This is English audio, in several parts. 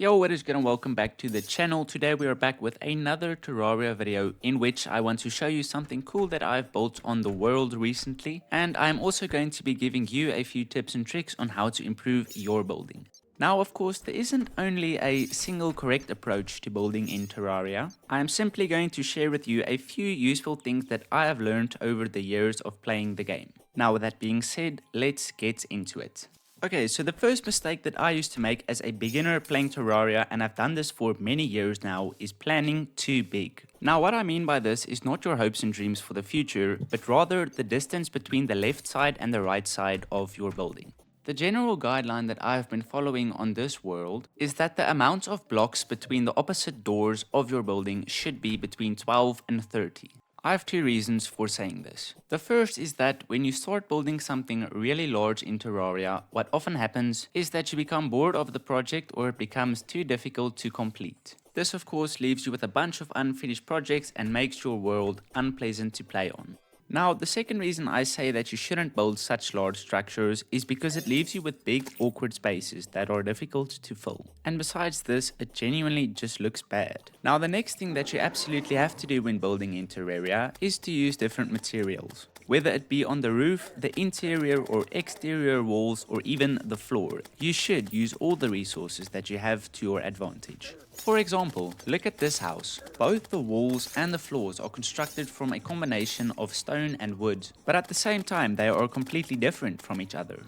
Yo, what is good and welcome back to the channel. Today we are back with another Terraria video in which I want to show you something cool that I've built on the world recently, and I'm also going to be giving you a few tips and tricks on how to improve your building. Now, of course, there isn't only a single correct approach to building in Terraria. I am simply going to share with you a few useful things that I have learned over the years of playing the game. Now, with that being said, let's get into it. Okay, so the first mistake that I used to make as a beginner playing Terraria, and I've done this for many years now, is planning too big. Now, what I mean by this is not your hopes and dreams for the future, but rather the distance between the left side and the right side of your building. The general guideline that I've been following on this world is that the amount of blocks between the opposite doors of your building should be between 12 and 30. I have two reasons for saying this. The first is that when you start building something really large in Terraria, what often happens is that you become bored of the project or it becomes too difficult to complete. This of course leaves you with a bunch of unfinished projects and makes your world unpleasant to play on. Now, the second reason I say that you shouldn't build such large structures is because it leaves you with big, awkward spaces that are difficult to fill. And besides this, it genuinely just looks bad. Now, the next thing that you absolutely have to do when building in Terraria is to use different materials. Whether it be on the roof, the interior or exterior walls, or even the floor, you should use all the resources that you have to your advantage. For example, look at this house. Both the walls and the floors are constructed from a combination of stone and wood, but at the same time they are completely different from each other.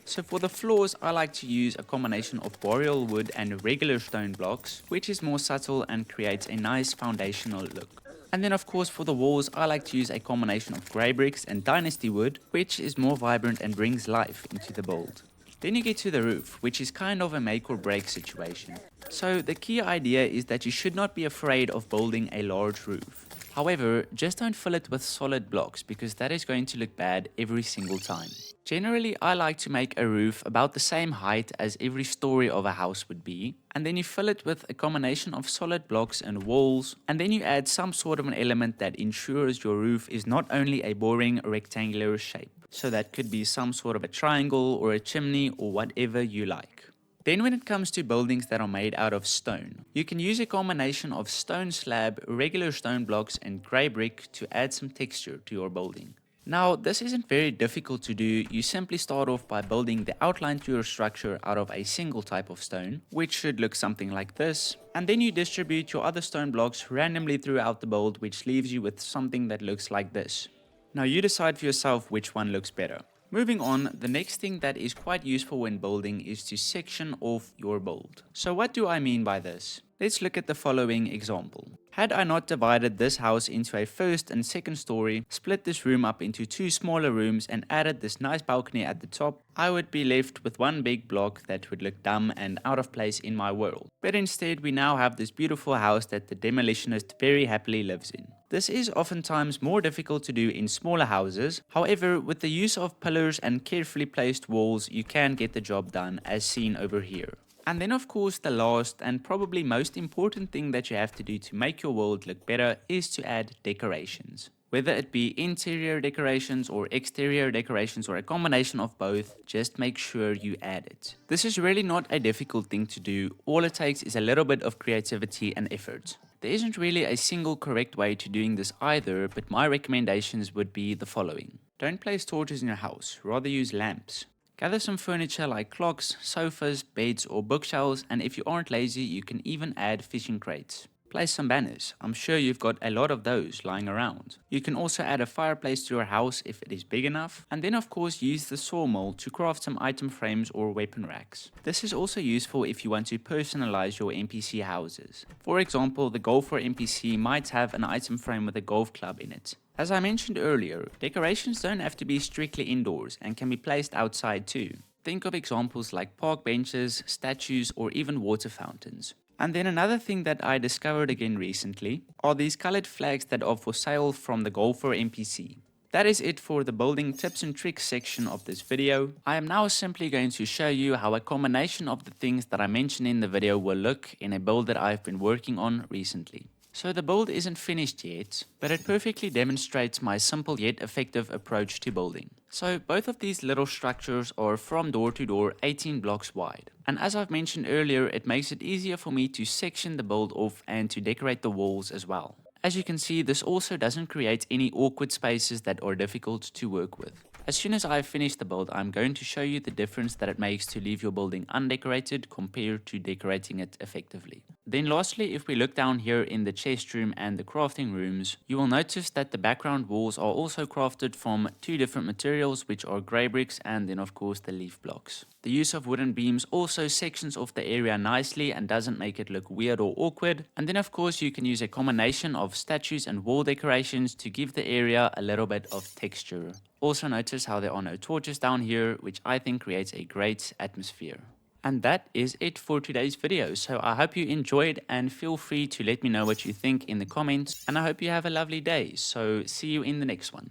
So for the floors, I like to use a combination of boreal wood and regular stone blocks, which is more subtle and creates a nice foundational look. And then of course for the walls, I like to use a combination of grey bricks and dynasty wood, which is more vibrant and brings life into the build. Then you get to the roof, which is kind of a make or break situation. So the key idea is that you should not be afraid of building a large roof. However, just don't fill it with solid blocks because that is going to look bad every single time. Generally, I like to make a roof about the same height as every story of a house would be, and then you fill it with a combination of solid blocks and walls, and then you add some sort of an element that ensures your roof is not only a boring rectangular shape. So that could be some sort of a triangle or a chimney or whatever you like. Then when it comes to buildings that are made out of stone, you can use a combination of stone slab, regular stone blocks and grey brick to add some texture to your building. Now, this isn't very difficult to do. You simply start off by building the outline to your structure out of a single type of stone, which should look something like this, and then you distribute your other stone blocks randomly throughout the build, which leaves you with something that looks like this. Now you decide for yourself which one looks better. Moving on, the next thing that is quite useful when building is to section off your build. So what do I mean by this? Let's look at the following example. Had I not divided this house into a first and second story, split this room up into two smaller rooms and added this nice balcony at the top, I would be left with one big block that would look dumb and out of place in my world. But instead we now have this beautiful house that the demolitionist very happily lives in. This is oftentimes more difficult to do in smaller houses. However, with the use of pillars and carefully placed walls, you can get the job done as seen over here. And then of course the last and probably most important thing that you have to do to make your world look better is to add decorations. Whether it be interior decorations or exterior decorations or a combination of both, just make sure you add it. This is really not a difficult thing to do. All it takes is a little bit of creativity and effort. There isn't really a single correct way to doing this either, but my recommendations would be the following. Don't place torches in your house, rather use lamps. Gather some furniture like clocks, sofas, beds or bookshelves, and if you aren't lazy you can even add fishing crates. Place some banners. I'm sure you've got a lot of those lying around. You can also add a fireplace to your house if it is big enough, and then of course use the sawmill to craft some item frames or weapon racks. This is also useful if you want to personalize your NPC houses. For example, the golfer NPC might have an item frame with a golf club in it. As I mentioned earlier, decorations don't have to be strictly indoors and can be placed outside too. Think of examples like park benches, statues or even water fountains. And then another thing that I discovered again recently are these colored flags that are for sale from the golfer NPC. That is it for the building tips and tricks section of this video. I am now simply going to show you how a combination of the things that I mentioned in the video will look in a build that I've been working on recently. So the build isn't finished yet, but it perfectly demonstrates my simple yet effective approach to building. So both of these little structures are from door to door 18 blocks wide. And as I've mentioned earlier, it makes it easier for me to section the build off and to decorate the walls as well. As you can see, this also doesn't create any awkward spaces that are difficult to work with. As soon as I've finished the build, I'm going to show you the difference that it makes to leave your building undecorated compared to decorating it effectively. Then lastly, if we look down here in the chest room and the crafting rooms, you will notice that the background walls are also crafted from two different materials, which are grey bricks and then of course the leaf blocks. The use of wooden beams also sections off the area nicely and doesn't make it look weird or awkward. And then of course you can use a combination of statues and wall decorations to give the area a little bit of texture. Also notice how there are no torches down here, which I think creates a great atmosphere. And that is it for today's video. So I hope you enjoyed and feel free to let me know what you think in the comments. And I hope you have a lovely day. So see you in the next one.